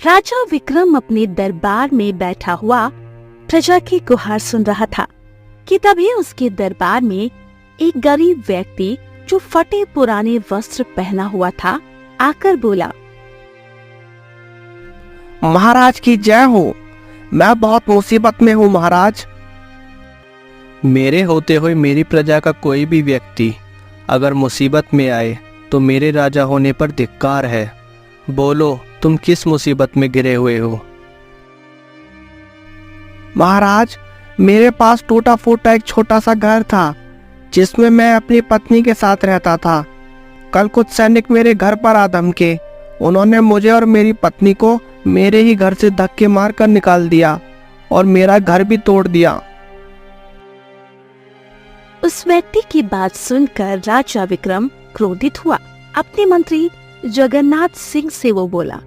राजा विक्रम अपने दरबार में बैठा हुआ प्रजा की गुहार सुन रहा था कि तभी उसके दरबार में एक गरीब व्यक्ति जो फटे पुराने वस्त्र पहना हुआ था आकर बोला, महाराज की जय हो। मैं बहुत मुसीबत में हूँ महाराज। मेरे होते हुए मेरी प्रजा का कोई भी व्यक्ति अगर मुसीबत में आए तो मेरे राजा होने पर धिक्कार है। बोलो, तुम किस मुसीबत में गिरे हुए हो? महाराज, मेरे पास टूटा फूटा एक छोटा सा घर था जिसमें मैं अपनी पत्नी के साथ रहता था। कल कुछ सैनिक मेरे घर पर आ धमके। उन्होंने मुझे और मेरी पत्नी को मेरे ही घर से धक्के मारकर निकाल दिया और मेरा घर भी तोड़ दिया। उस व्यक्ति की बात सुनकर राजा विक्रम क्रोधित हुआ। अपने मंत्री जगन्नाथ सिंह से वो बोला,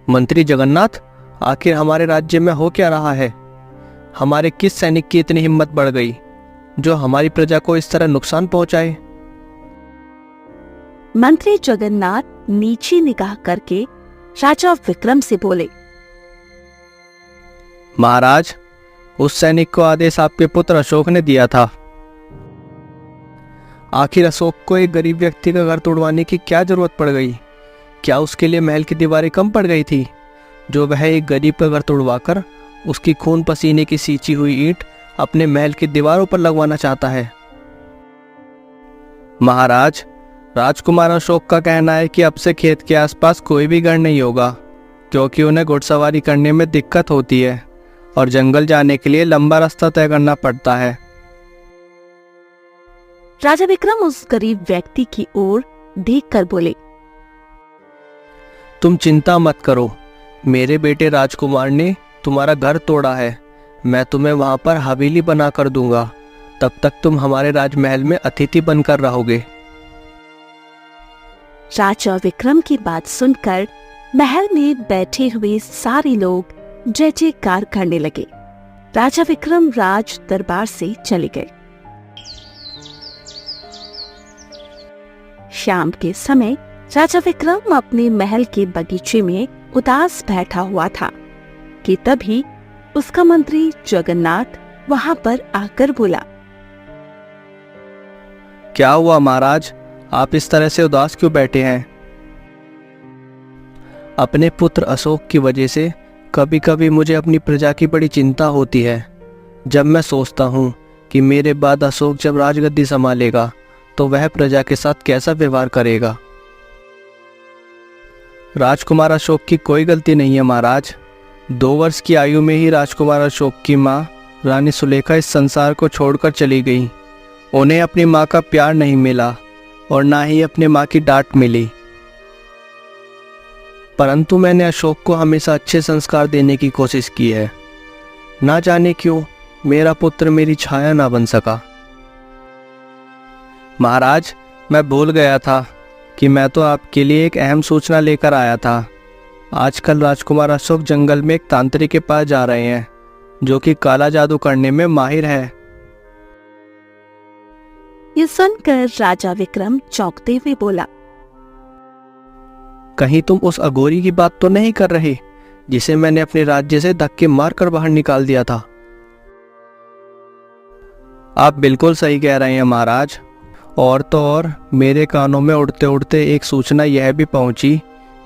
मंत्री जगन्नाथ, आखिर हमारे राज्य में हो क्या रहा है? हमारे किस सैनिक की इतनी हिम्मत बढ़ गई जो हमारी प्रजा को इस तरह नुकसान पहुंचाए? मंत्री जगन्नाथ नीची निगाह करके राजा विक्रम से बोले, महाराज, उस सैनिक को आदेश आपके पुत्र अशोक ने दिया था। आखिर अशोक को एक गरीब व्यक्ति का घर तोड़वाने की क्या जरूरत पड़ गई? क्या उसके लिए महल की दीवारें कम पड़ गई थी जो वह एक गरीब का घर तोड़वाकर उसकी खून पसीने की सींची हुई ईंट अपने महल की दीवारों पर लगवाना चाहता है? महाराज, राजकुमार अशोक का कहना है कि अब से खेत के आसपास कोई भी घर नहीं होगा क्योंकि उन्हें घुड़सवारी करने में दिक्कत होती है और जंगल जाने के लिए लंबा रास्ता तय करना पड़ता है। राजा विक्रम उस गरीब व्यक्ति की ओर देखकर बोले, तुम चिंता मत करो। मेरे बेटे राजकुमार ने तुम्हारा घर तोड़ा है। मैं तुम्हें वहां पर हवेली बना कर दूंगा। तब तक तुम हमारे राजमहल में अतिथि बनकर रहोगे। राजा विक्रम की बात सुनकर महल में बैठे हुए सारे लोग जय जयकार करने लगे। राजा विक्रम राज दरबार से चले गए। शाम के समय राजा विक्रम अपने महल के बगीचे में उदास बैठा हुआ था कि तभी उसका मंत्री जगन्नाथ वहां पर आकर बोला, क्या हुआ महाराज? आप इस तरह से उदास क्यों बैठे हैं? अपने पुत्र अशोक की वजह से कभी कभी मुझे अपनी प्रजा की बड़ी चिंता होती है। जब मैं सोचता हूँ कि मेरे बाद अशोक जब राजगद्दी संभालेगा तो वह प्रजा के साथ कैसा व्यवहार करेगा। राजकुमार अशोक की कोई गलती नहीं है महाराज। 2 वर्ष की आयु में ही राजकुमार अशोक की माँ रानी सुलेखा इस संसार को छोड़कर चली गई। उन्हें अपनी माँ का प्यार नहीं मिला और ना ही अपने माँ की डांट मिली। परंतु मैंने अशोक को हमेशा अच्छे संस्कार देने की कोशिश की है। ना जाने क्यों मेरा पुत्र मेरी छाया ना बन सका। महाराज, मैं भूल गया था कि मैं तो आपके लिए एक अहम सूचना लेकर आया था। आजकल राजकुमार अशोक जंगल में एक तांत्रिक के पास जा रहे हैं जो कि काला जादू करने में माहिर है। ये सुनकर राजा विक्रम चौंकते हुए बोला, कहीं तुम उस अघोरी की बात तो नहीं कर रहे जिसे मैंने अपने राज्य से धक्के मारकर बाहर निकाल दिया था? आप बिल्कुल सही कह रहे हैं महाराज। और तो और मेरे कानों में उड़ते उड़ते एक सूचना यह भी पहुंची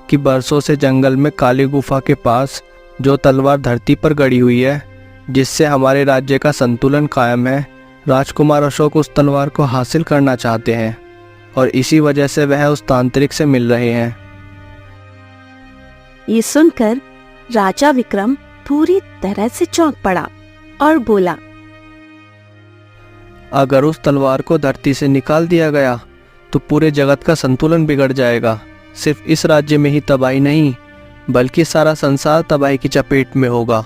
कि बरसों से जंगल में काली गुफा के पास जो तलवार धरती पर गड़ी हुई है जिससे हमारे राज्य का संतुलन कायम है, राजकुमार अशोक उस तलवार को हासिल करना चाहते हैं और इसी वजह से वह उस तांत्रिक से मिल रहे हैं। ये सुनकर राजा विक्रम पूरी तरह से चौंक पड़ा और बोला, अगर उस तलवार को धरती से निकाल दिया गया तो पूरे जगत का संतुलन बिगड़ जाएगा। सिर्फ इस राज्य में ही तबाही नहीं बल्कि सारा संसार तबाही की चपेट में होगा।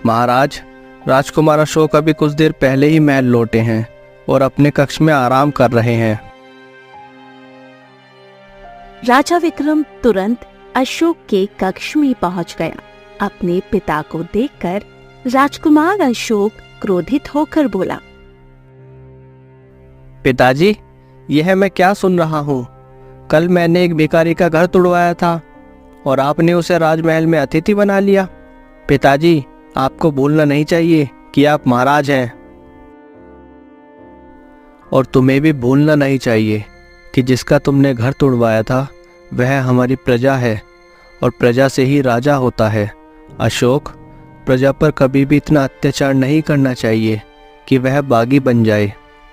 महाराज, राजकुमार अशोक अभी कुछ देर पहले ही महल लौटे हैं और अपने कक्ष में आराम कर रहे हैं। राजा विक्रम तुरंत अशोक के कक्ष में पहुंच गया। अपने पिता को देखकर राजकुमार अशोक क्रोधित होकर बोला, पिताजी, यह मैं क्या सुन रहा हूँ? कल मैंने एक भिखारी का घर तुड़वाया था और आपने उसे राजमहल में अतिथि बना लिया। पिताजी, आपको भूलना नहीं चाहिए कि आप महाराज हैं, और तुम्हें भी भूलना नहीं चाहिए कि जिसका तुमने घर तुड़वाया था वह हमारी प्रजा है और प्रजा से ही राजा होता है। अशोक, प्रजा पर कभी भी इतना अत्याचार नहीं करना चाहिए कि वह बागी बन जाए।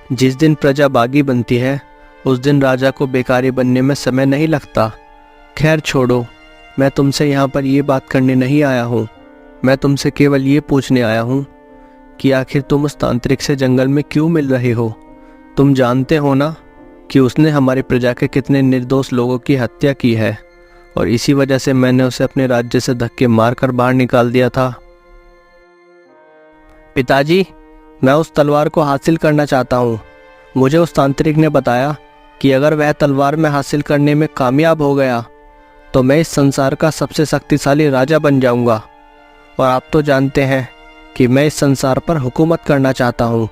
जिस दिन प्रजा बागी बनती है उस दिन राजा को बेकारी बनने में समय नहीं लगता। खैर छोड़ो, मैं तुमसे यहाँ पर ये बात करने नहीं आया हूँ। मैं तुमसे केवल ये पूछने आया हूँ कि आखिर तुम उस तांत्रिक से जंगल में क्यों मिल रहे हो। तुम जानते हो ना कि उसने हमारी प्रजा के कितने निर्दोष लोगों की हत्या की है, और इसी वजह से मैंने उसे अपने राज्य से धक्के मारकर बाहर निकाल दिया था। पिताजी, मैं उस तलवार को हासिल करना चाहता हूँ। मुझे उस तांत्रिक ने बताया कि अगर वह तलवार में हासिल करने में कामयाब हो गया तो मैं इस संसार का सबसे शक्तिशाली राजा बन जाऊंगा, और आप तो जानते हैं कि मैं इस संसार पर हुकूमत करना चाहता हूँ।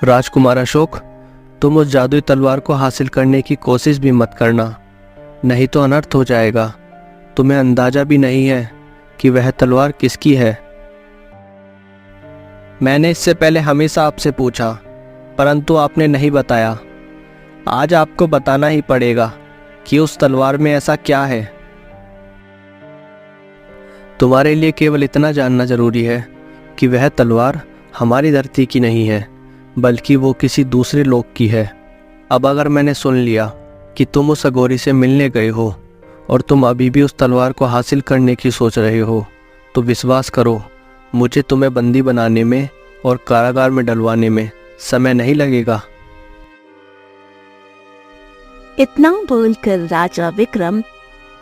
राजकुमार अशोक, तुम उस जादुई तलवार को हासिल करने की कोशिश भी मत करना, नहीं तो अनर्थ हो जाएगा। तुम्हें अंदाजा भी नहीं है कि वह तलवार किसकी है। मैंने इससे पहले हमेशा आपसे पूछा, परंतु आपने नहीं बताया। आज आपको बताना ही पड़ेगा कि उस तलवार में ऐसा क्या है। तुम्हारे लिए केवल इतना जानना जरूरी है कि वह तलवार हमारी धरती की नहीं है, बल्कि वो किसी दूसरे लोक की है। अब अगर मैंने सुन लिया कि तुम उस अघोरी से मिलने गए हो और तुम अभी भी उस तलवार को हासिल करने की सोच रहे हो, तो विश्वास करो, मुझे तुम्हें बंदी बनाने में और कारागार में डलवाने में समय नहीं लगेगा। इतना बोलकर राजा विक्रम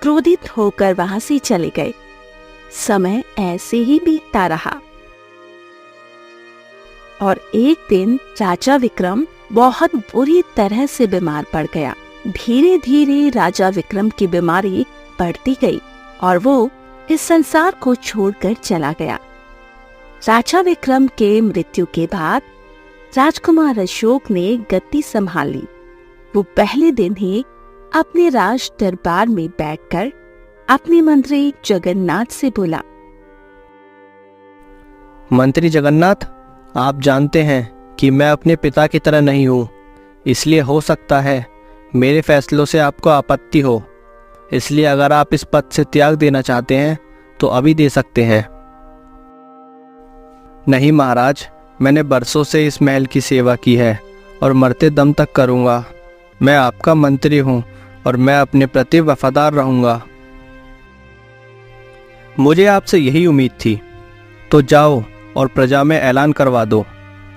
क्रोधित होकर वहां से चले गए। समय ऐसे ही बीतता रहा और एक दिन राजा विक्रम बहुत बुरी तरह से बीमार पड़ गया। धीरे धीरे राजा विक्रम की बीमारी बढ़ती गई और वो इस संसार को छोड़कर चला गया। राजा विक्रम के मृत्यु के बाद राजकुमार अशोक ने गद्दी संभाल ली। वो पहले दिन ही अपने राज दरबार में बैठकर अपने मंत्री जगन्नाथ से बोला, मंत्री जगन्नाथ, आप जानते हैं कि मैं अपने पिता की तरह नहीं हूँ, इसलिए हो सकता है मेरे फैसलों से आपको आपत्ति हो। इसलिए अगर आप इस पद से त्याग देना चाहते हैं तो अभी दे सकते हैं। नहीं महाराज, मैंने बरसों से इस महल की सेवा की है और मरते दम तक करूँगा। मैं आपका मंत्री हूँ और मैं अपने प्रति वफादार रहूँगा। मुझे आपसे यही उम्मीद थी। तो जाओ और प्रजा में ऐलान करवा दो,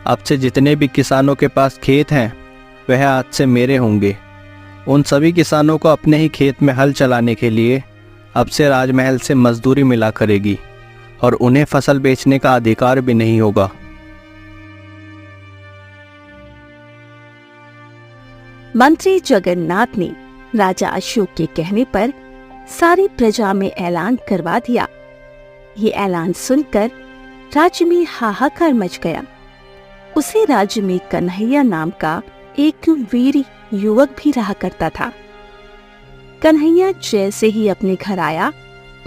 अब से जितने भी किसानों के पास खेत हैं वह आज से मेरे होंगे। उन सभी किसानों को अपने ही खेत में हल चलाने के लिए अब से राजमहल से मजदूरी मिला करेगी और उन्हें फसल बेचने का अधिकार भी नहीं होगा। मंत्री जगन्नाथ ने राजा अशोक के कहने पर सारी प्रजा में ऐलान करवा दिया। ये ऐलान सुनकर राज्य में हाहाकार मच गया। उसी राज्य में कन्हैया नाम का एक वीर युवक भी रहा करता था। कन्हैया जैसे ही अपने घर आया,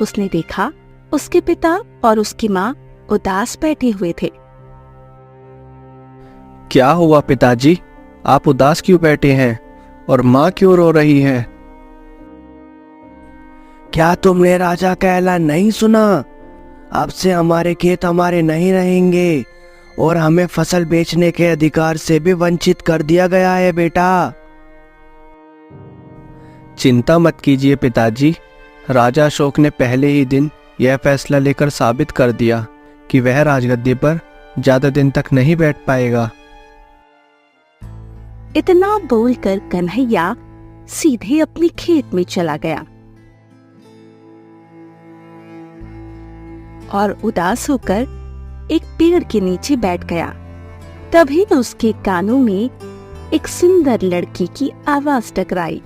उसने देखा उसके पिता और उसकी माँ उदास बैठे हुए थे। क्या हुआ पिताजी, आप उदास क्यों बैठे हैं और माँ क्यों रो रही है? क्या तुमने राजा का ऐलान नहीं सुना? अब से हमारे खेत हमारे नहीं रहेंगे और हमें फसल बेचने के अधिकार से भी वंचित कर दिया गया है बेटा। चिंता मत कीजिए पिताजी, राजा अशोक ने पहले ही दिन यह फैसला लेकर साबित कर दिया कि वह राजगद्दी पर ज्यादा दिन तक नहीं बैठ पाएगा। इतना बोलकर कन्हैया सीधे अपने खेत में चला गया और उदास होकर एक पेड़ के नीचे बैठ गया। तभी उसके कानों में एक सुंदर लड़की की आवाज टकराई।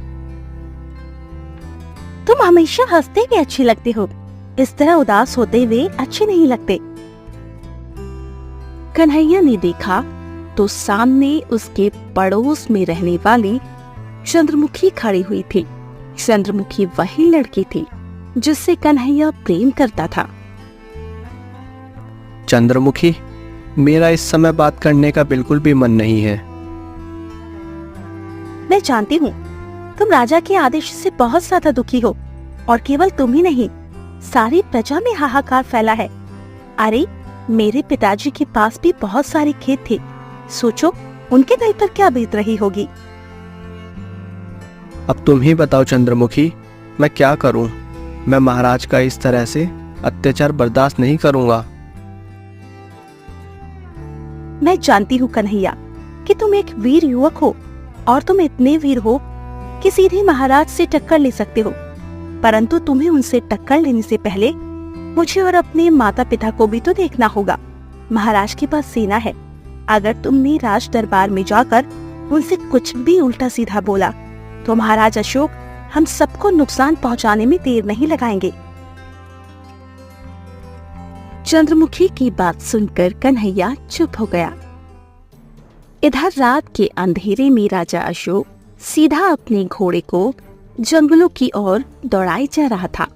तुम हमेशा हंसते ही अच्छे लगते हो, इस तरह उदास होते हुए अच्छे नहीं लगते। कन्हैया ने देखा तो सामने उसके पड़ोस में रहने वाली चंद्रमुखी खड़ी हुई थी। चंद्रमुखी वही लड़की थी जिससे कन्हैया प्रेम करता था। चंद्रमुखी, मेरा इस समय बात करने का बिल्कुल भी मन नहीं है। मैं जानती हूँ तुम राजा के आदेश से बहुत ज्यादा दुखी हो, और केवल तुम ही नहीं, सारी प्रजा में हाहाकार फैला है। अरे, मेरे पिताजी के पास भी बहुत सारे खेत थे। सोचो उनके दिल पर क्या बीत रही होगी। अब तुम ही बताओ चंद्रमुखी, मैं क्या करूं? मैं महाराज का इस तरह से अत्याचार बर्दाश्त नहीं करूंगा। मैं जानती हूँ कन्हैया कि तुम एक वीर युवक हो, और तुम इतने वीर हो कि सीधे महाराज से टक्कर ले सकते हो। परंतु तुम्हें उनसे टक्कर लेने से पहले मुझे और अपने माता पिता को भी तो देखना होगा। महाराज के पास सेना है। अगर तुमने राज दरबार में जाकर उनसे कुछ भी उल्टा सीधा बोला तो महाराज अशोक हम सबको नुकसान पहुंचाने में देर नहीं लगाएंगे। चंद्रमुखी की बात सुनकर कन्हैया चुप हो गया। इधर रात के अंधेरे में राजा अशोक सीधा अपने घोड़े को जंगलों की ओर दौड़ाए जा रहा था।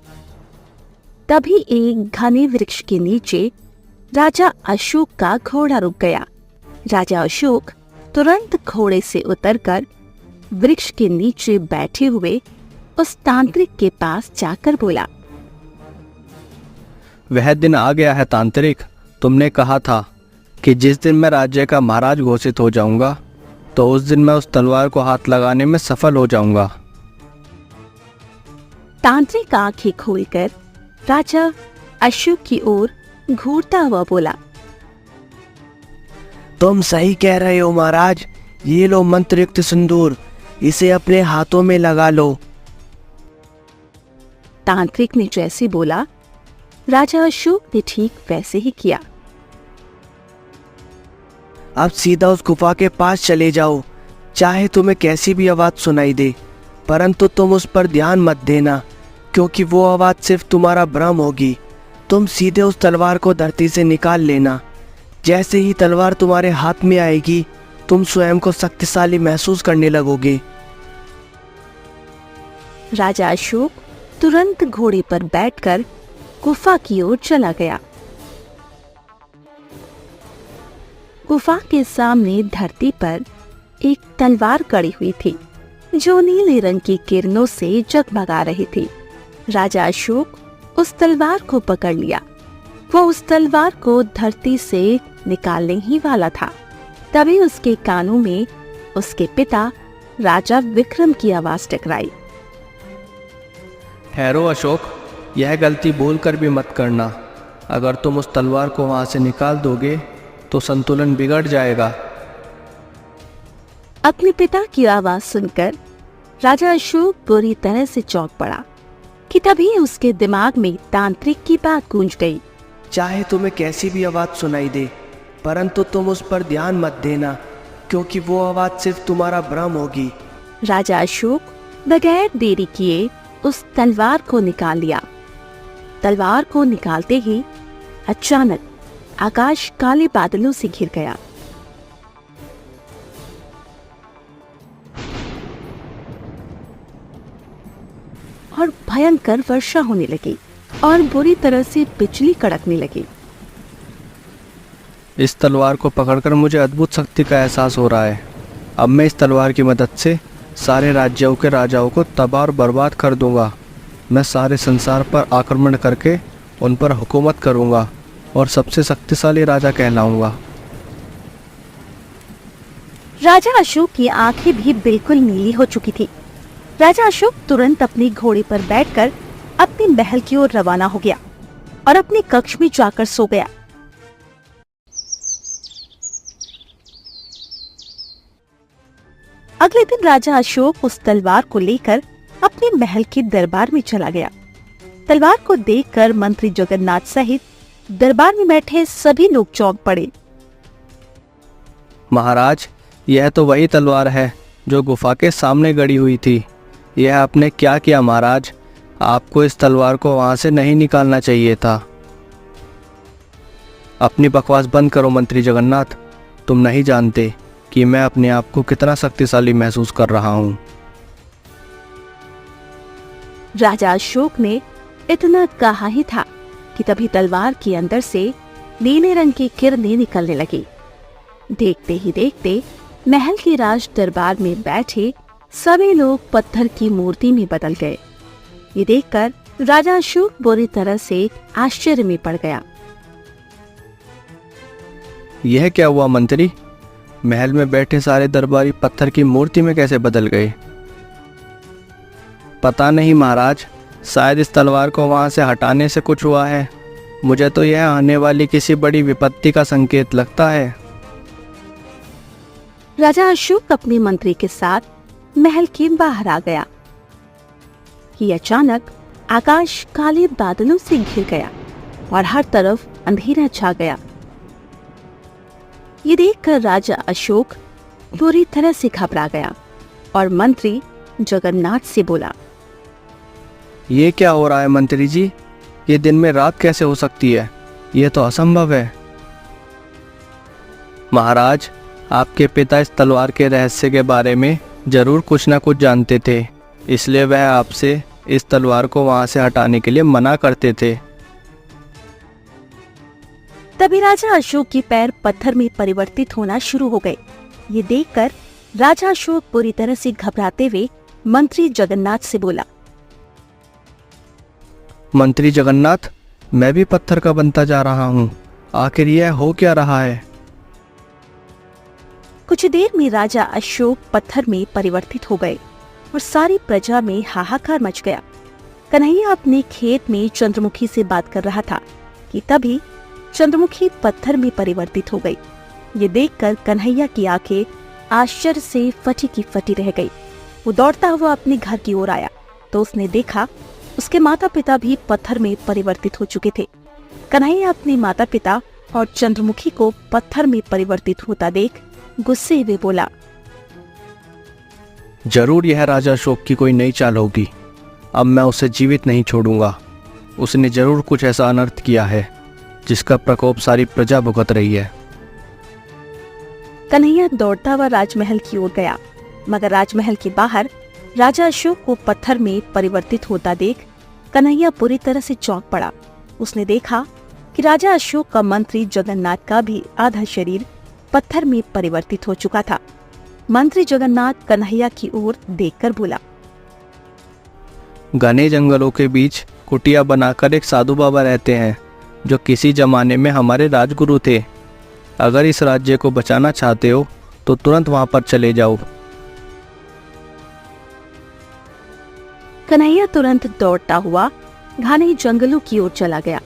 तभी एक घने वृक्ष के नीचे राजा अशोक का घोड़ा रुक गया। राजा अशोक तुरंत घोड़े से उतरकर वृक्ष के नीचे बैठे हुए उस तांत्रिक के पास जाकर बोला, वह दिन आ गया है तांत्रिक। तुमने कहा था कि जिस दिन मैं राज्य का महाराज घोषित हो जाऊंगा तो उस दिन मैं उस तलवार को हाथ लगाने में सफल हो जाऊंगा। तांत्रिक आंखें खोलकर राजा अशोक की ओर घूरता हुआ बोला, तुम सही कह रहे हो महाराज। ये लो मंत्रयुक्त सिंदूर, इसे अपने हाथों में लगा लो। तांत्रिक ने जैसे बोला, राजा अशोक ने ठीक वैसे ही किया। अब सीधा उस गुफा के पास चले जाओ। चाहे तुम्हें कैसी भी आवाज सुनाई दे, परंतु तुम उस पर ध्यान मत देना, क्योंकि वो आवाज सिर्फ तुम्हारा भ्रम होगी। तुम सीधे उस तलवार को धरती से निकाल लेना। जैसे ही तलवार तुम्हारे हाथ में आएगी, तुम स्वयं को शक्तिशाली महसूस करने लगोगे। राजा अशोक तुरंत घोड़े पर बैठकर गुफा की ओर चला गया। गुफा के सामने धरती पर एक तलवार गड़ी हुई थी जो नीले रंग की किरणों से जगमगा रही थी। राजा अशोक उस तलवार को पकड़ लिया। वो उस तलवार को धरती से निकालने ही वाला था। तभी उसके कानों में उसके पिता राजा विक्रम की आवाज टकराई। ठहरो अशोक, यह गलती भूल कर भी मत करना। अगर तुम उस तलवार को वहां से निकाल दोगे तो संतुलन बिगड़ जाएगा। अपने पिता की आवाज सुनकर राजा अशोक बुरी तरह से चौंक पड़ा कि तभी उसके दिमाग में तांत्रिक की बात गूंज गई। चाहे तुम्हें कैसी भी आवाज सुनाई दे, परंतु तुम उस पर ध्यान मत देना, क्योंकि वो आवाज सिर्फ तुम्हारा भ्रम होगी। राजा अशोक बगैर देरी किए उस तलवार को निकाल लिया। तलवार को निकालते ही अचानक आकाश काले बादलों से घिर गया। और भयंकर वर्षा होने लगी और बुरी तरह से बिजली कड़कने लगी। इस तलवार को पकड़कर मुझे अद्भुत शक्ति का एहसास हो रहा है। अब मैं इस तलवार की मदद से सारे राज्यों के राजाओं को तबाह और बर्बाद कर दूंगा। मैं सारे संसार पर आक्रमण करके उन पर हुकूमत करूंगा और सबसे शक्तिशाली राजा कहलाऊंगा। राजा अशोक की आंखें भी बिल्कुल नीली हो चुकी थी। राजा अशोक तुरंत अपने घोड़े पर बैठकर अपने महल की ओर रवाना हो गया और अपने कक्ष में जाकर सो गया। अगले दिन राजा अशोक उस तलवार को लेकर अपने महल के दरबार में चला गया। तलवार को देखकर मंत्री जगन्नाथ सहित दरबार में बैठे सभी लोग चौंक पड़े। महाराज, यह तो वही तलवार है जो गुफा के सामने गड़ी हुई थी। यह आपने क्या किया महाराज? आपको इस तलवार को वहां से नहीं निकालना चाहिए था। अपनी बकवास बंद करो मंत्री जगन्नाथ। तुम नहीं जानते कि मैं अपने आप को कितना शक्तिशाली महसूस कर रहा हूँ। राजा अशोक ने इतना कहा ही था कि तभी तलवार के अंदर से नीले रंग की किरणें निकलने लगी। देखते ही देखते महल के राज दरबार में बैठे सभी लोग पत्थर की मूर्ति में बदल गए। ये देखकर राजा अशोक बुरी तरह से आश्चर्य में पड़ गया। यह क्या हुआ मंत्री? महल में बैठे सारे दरबारी पत्थर की मूर्ति में कैसे बदल गए? पता नहीं महाराज, शायद इस तलवार को वहां से हटाने से कुछ हुआ है। मुझे तो यह आने वाली किसी बड़ी विपत्ति का संकेत लगता है। राजा अशोक अपने मंत्री के साथ महल के बाहर आ गया कि अचानक आकाश काले बादलों से घिर गया और हर तरफ अंधेरा छा गया। ये देखकर राजा अशोक बुरी तरह से घबरा गया और मंत्री जगन्नाथ से बोला, ये क्या हो रहा है मंत्री जी? ये दिन में रात कैसे हो सकती है? ये तो असंभव है। महाराज, आपके पिता इस तलवार के रहस्य के बारे में जरूर कुछ न कुछ जानते थे, इसलिए वह आपसे इस तलवार को वहां से हटाने के लिए मना करते थे। तभी राजा अशोक के पैर पत्थर में परिवर्तित होना शुरू हो गए। ये देखकर राजा अशोक पूरी तरह से घबराते हुए मंत्री जगन्नाथ से बोला, मंत्री जगन्नाथ, मैं भी पत्थर का बनता जा रहा हूँ। आखिर यह हो क्या रहा है? कुछ देर में राजा अशोक पत्थर में परिवर्तित हो गए और सारी प्रजा में हाहाकार मच गया। कन्हैया अपने खेत में चंद्रमुखी से बात कर रहा था कि तभी चंद्रमुखी पत्थर में परिवर्तित हो गई। ये देखकर कन्हैया की आंखें आश्चर्य से फटी की फटी रह गई। वो दौड़ता हुआ अपने घर की ओर आया तो उसने देखा उसके माता पिता भी पत्थर में परिवर्तित हो चुके थे। कन्हैया अपने माता पिता और चंद्रमुखी को पत्थर में परिवर्तित होता देख गुस्से हुए बोला, जरूर यह राजा अशोक की कोई नई चाल होगी। अब मैं उसे जीवित नहीं छोड़ूंगा। उसने जरूर कुछ ऐसा अनर्थ किया है जिसका प्रकोप सारी प्रजा भुगत रही है। कन्हैया दौड़ता हुआ राजमहल की ओर गया, मगर राजमहल के बाहर राजा अशोक को पत्थर में परिवर्तित होता देख कन्हैया पूरी तरह से चौंक पड़ा। उसने देखा कि राजा अशोक का मंत्री जगन्नाथ का भी आधा शरीर पत्थर में परिवर्तित हो चुका था। मंत्री जगन्नाथ कन्हैया की ओर देखकर बोला, घने जंगलों के बीच कुटिया बनाकर एक साधु बाबा रहते हैं जो किसी जमाने में हमारे राजगुरु थे। अगर इस राज्य को बचाना चाहते हो तो तुरंत वहां पर चले जाओ। कन्हैया तुरंत दौड़ता हुआ घने जंगलों की ओर चला गया।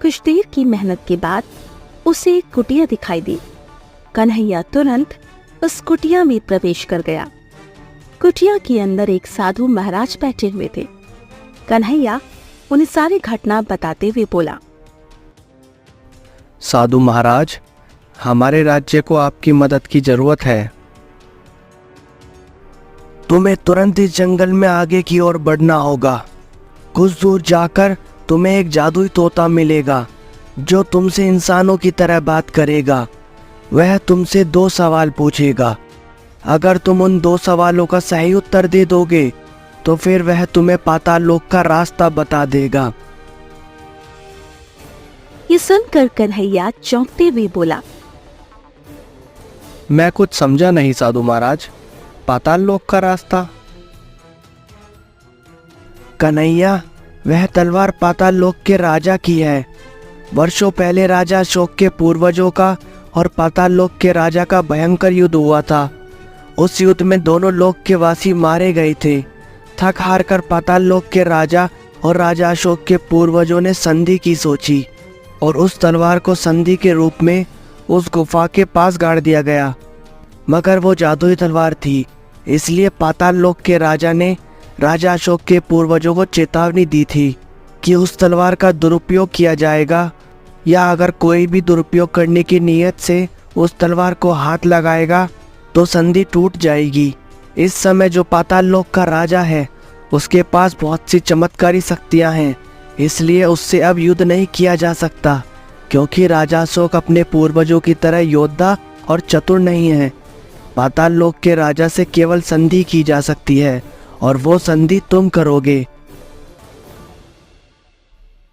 कुछ देर की मेहनत के बाद उसे एक कुटिया दिखाई दी। कन्हैया तुरंत उस कुटिया में प्रवेश कर गया। कुटिया के अंदर एक साधु महाराज बैठे हुए थे। कन्हैया उन्हें सारी घटना बताते हुए बोला, साधु महाराज, हमारे राज्य को आपकी मदद की जरूरत है। तुम्हें तुरंत इस जंगल में आगे की ओर बढ़ना होगा। कुछ दूर जाकर तुम्हें एक जादुई तोता मिलेगा जो तुमसे इंसानों की तरह बात करेगा। वह तुमसे 2 सवाल पूछेगा। अगर तुम उन 2 सवालों का सही उत्तर दे दोगे तो फिर वह तुम्हें पाताल लोक का रास्ता बता देगा। ये सुनकर कन्हैया चौंकते हुए बोला, मैं कुछ समझा नहीं साधु महाराज। पाताल लोक का रास्ता? कन्हैया, वह तलवार पाताल लोक के राजा की है। वर्षों पहले राजा अशोक के पूर्वजों का और पाताल लोक के राजा का भयंकर युद्ध हुआ था। उस युद्ध में दोनों लोक के वासी मारे गए थे। थक हार कर पाताल लोक के राजा और राजा अशोक के पूर्वजों ने संधि की सोची और उस तलवार को संधि के रूप में उस गुफा के पास गाड़ दिया गया। मगर वो जादुई तलवार थी, इसलिए पाताल लोक के राजा ने राजा अशोक के पूर्वजों को चेतावनी दी थी कि उस तलवार का दुरुपयोग किया जाएगा, या अगर कोई भी दुरुपयोग करने की नीयत से उस तलवार को हाथ लगाएगा तो संधि टूट जाएगी। इस समय जो पाताल लोक का राजा है उसके पास बहुत सी चमत्कारी शक्तियां हैं, इसलिए उससे अब युद्ध नहीं किया जा सकता, क्योंकि राजा अशोक अपने पूर्वजों की तरह योद्धा और चतुर नहीं है। पाताल लोक के राजा से केवल संधि की जा सकती है और वो संधि तुम करोगे।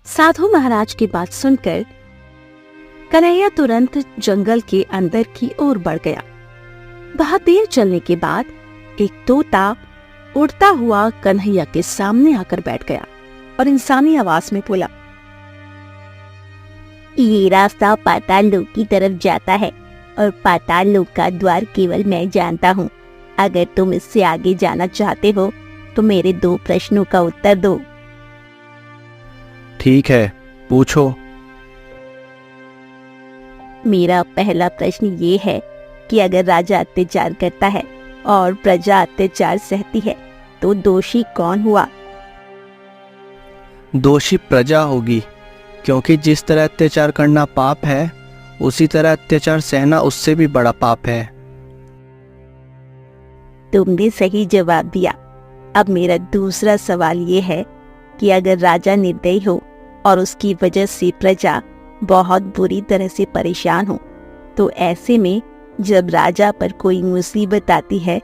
साधु महाराज की बात सुनकर कन्हैया तुरंत जंगल के अंदर की ओर बढ़ गया। बहुत देर चलने के बाद एक तोता उड़ता हुआ कन्हैया के सामने आकर बैठ गया और इंसानी आवाज में बोला, ये रास्ता पाताल लोक की तरफ जाता है और पाताल लोक का द्वार केवल मैं जानता हूँ। अगर तुम इससे आगे जाना चाहते हो तो मेरे 2 प्रश्नों का उत्तर दो। ठीक है, पूछो। मेरा पहला प्रश्न ये है कि अगर राजा अत्याचार करता है और प्रजा अत्याचार सहती है तो दोषी कौन हुआ? दोषी प्रजा होगी, क्योंकि जिस तरह अत्याचार करना पाप है उसी तरह अत्याचार सहना उससे भी बड़ा पाप है। तुमने सही जवाब दिया। अब मेरा दूसरा सवाल ये है कि अगर राजा निर्दयी हो और उसकी वजह से प्रजा बहुत बुरी तरह से परेशान हो, तो ऐसे में जब राजा पर कोई मुसीबत आती है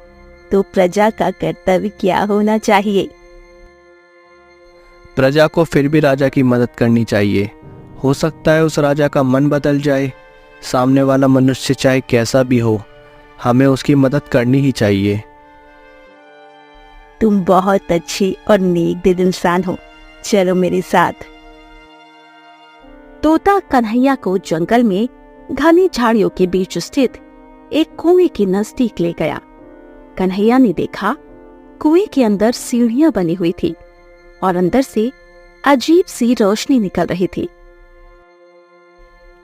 तो प्रजा का कर्तव्य क्या होना चाहिए? प्रजा को फिर भी राजा की मदद करनी चाहिए। हो सकता है उस राजा का मन बदल जाए। सामने वाला मनुष्य चाहे कैसा भी हो, हमें उसकी मदद करनी ही चाहिए। तुम बहुत अच्छे और नेक दिल इंसान हो, चलो मेरे साथ। तोता कन्हैया को जंगल में घनी झाड़ियों के बीच स्थित एक कुएं के नजदीक ले गया। कन्हैया ने देखा कुएं के अंदर सीढ़ियां बनी हुई थी और अंदर से अजीब सी रोशनी निकल रही थी।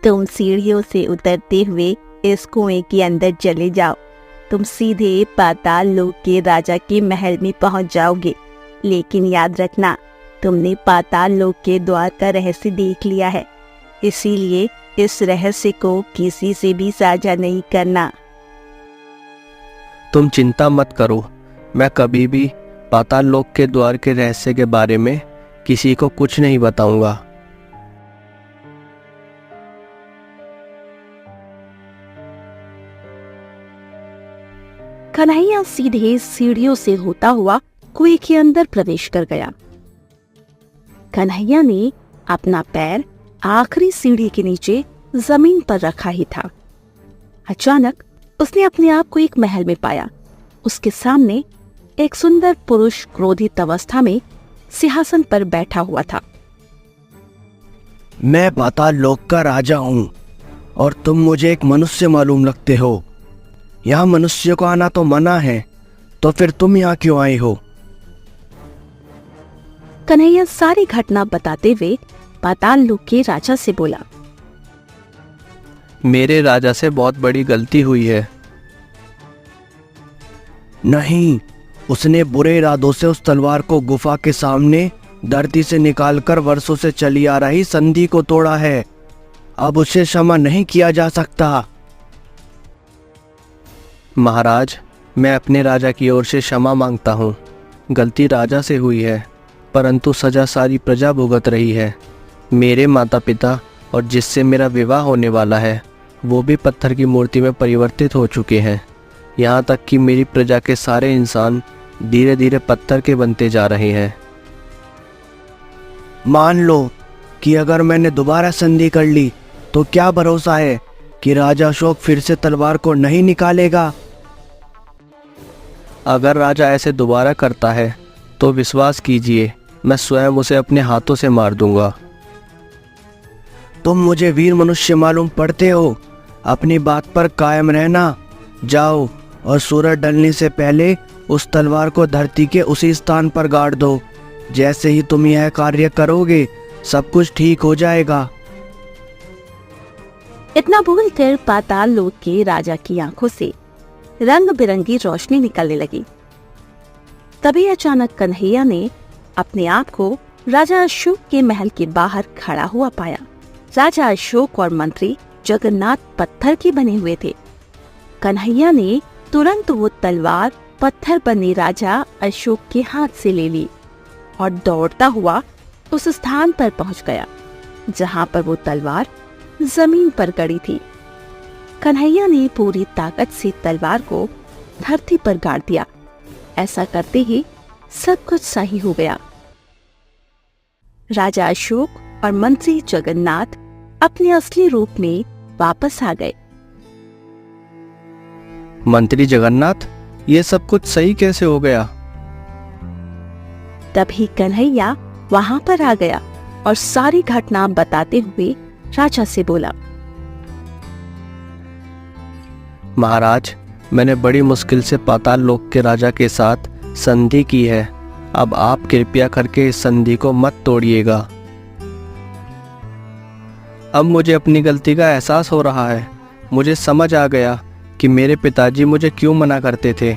तुम सीढ़ियों से उतरते हुए इस कुएं के अंदर चले जाओ। तुम सीधे पाताल लोक के राजा के महल में पहुंच जाओगे। लेकिन याद रखना, तुमने पाताल लोक के द्वार का रहस्य देख लिया है, इसीलिए इस रहस्य को किसी से भी साझा नहीं करना। तुम चिंता मत करो, मैं कभी भी पाताल लोक के द्वार के रहस्य के बारे में किसी को कुछ नहीं बताऊंगा। कन्हैया सीधे सीढ़ियों से होता हुआ कुएं के अंदर प्रवेश कर गया। कन्हैया ने अपना पैर आखिरी सीढ़ी के नीचे जमीन पर रखा ही था। अचानक उसने अपने आप को एक महल में पाया। उसके सामने एक सुंदर पुरुष क्रोधित अवस्था में सिंहासन पर बैठा हुआ था। मैं पाताल लोक का राजा हूँ और तुम मुझे एक मनुष्य मालूम लगते हो। यहाँ मनुष्य को आना तो मना है, तो फिर तुम यहाँ क्यों आए हो? कन्हैया सारी घटना बताते हुए पाताल लोक के राजा से बोला, मेरे राजा से बहुत बड़ी गलती हुई है। नहीं, उसने बुरे इरादों से उस तलवार को गुफा के सामने धरती से निकालकर वर्षों से चली आ रही संधि को तोड़ा है। अब उसे क्षमा नहीं किया जा सकता। महाराज, मैं अपने राजा की ओर से क्षमा मांगता हूँ। गलती राजा से हुई है, परंतु सजा सारी प्रजा भुगत रही है। मेरे माता पिता और जिससे मेरा विवाह होने वाला है वो भी पत्थर की मूर्ति में परिवर्तित हो चुके हैं। यहाँ तक कि मेरी प्रजा के सारे इंसान धीरे धीरे पत्थर के बनते जा रहे हैं। मान लो कि अगर मैंने दोबारा संधि कर ली तो क्या भरोसा है कि राजा अशोक फिर से तलवार को नहीं निकालेगा? अगर राजा ऐसे दोबारा करता है तो विश्वास कीजिए, मैं स्वयं उसे अपने हाथों से मार दूंगा। तुम मुझे वीर मनुष्य मालूम पड़ते हो। अपनी बात पर कायम रहना। जाओ और सूरज ढलने से पहले उस तलवार को धरती के उसी स्थान पर गाड़ दो। जैसे ही तुम यह कार्य करोगे सब कुछ ठीक हो जाएगा। इतना बोलकर पाताल लोक के राजा की आंखों से रंग बिरंगी रोशनी निकलने लगी। तभी अचानक कन्हैया ने अपने आप को राजा अशोक के महल के बाहर खड़ा हुआ पाया। राजा अशोक और मंत्री जगन्नाथ पत्थर के बने हुए थे। कन्हैया ने तुरंत वो तलवार पत्थर बने राजा अशोक के हाथ से ले ली और दौड़ता हुआ उस स्थान पर पहुंच गया जहां पर वो तलवार जमीन पर गड़ी थी। कन्हैया ने पूरी ताकत से तलवार को धरती पर गाड़ दिया। ऐसा करते ही सब कुछ सही हो गया। राजा अशोक और मंत्री जगन्नाथ अपने असली रूप में वापस आ गए। मंत्री जगन्नाथ, ये सब कुछ सही कैसे हो गया? तभी कन्हैया वहां पर आ गया और सारी घटना बताते हुए राजा से बोला, महाराज, मैंने बड़ी मुश्किल से पाताल लोक के राजा के साथ संधि की है। अब आप कृपया करके इस संधि को मत तोड़िएगा। अब मुझे अपनी गलती का एहसास हो रहा है। मुझे समझ आ गया कि मेरे पिताजी मुझे क्यों मना करते थे।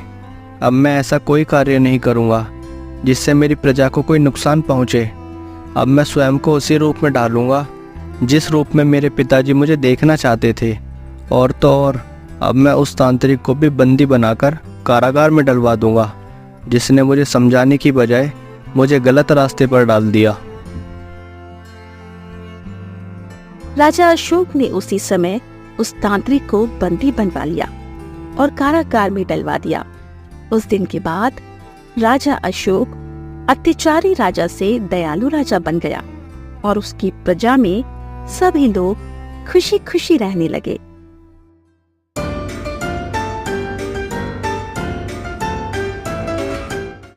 अब मैं ऐसा कोई कार्य नहीं करूँगा जिससे मेरी प्रजा को कोई नुकसान पहुँचे। अब मैं स्वयं को उसी रूप में डालूँगा जिस रूप में मेरे पिताजी मुझे देखना चाहते थे। और तो और अब मैं उस तांत्रिक को भी बंदी बनाकर कारागार में डलवा दूंगा जिसने मुझे समझाने की बजाय मुझे गलत रास्ते पर डाल दिया। राजा अशोक ने उसी समय उस तांत्रिक को बंदी बनवा लिया और कारागार में डलवा दिया। उस दिन के बाद राजा अशोक अत्याचारी राजा से दयालु राजा बन गया और उसकी प्रजा में सभी लोग खुशी खुशी रहने लगे।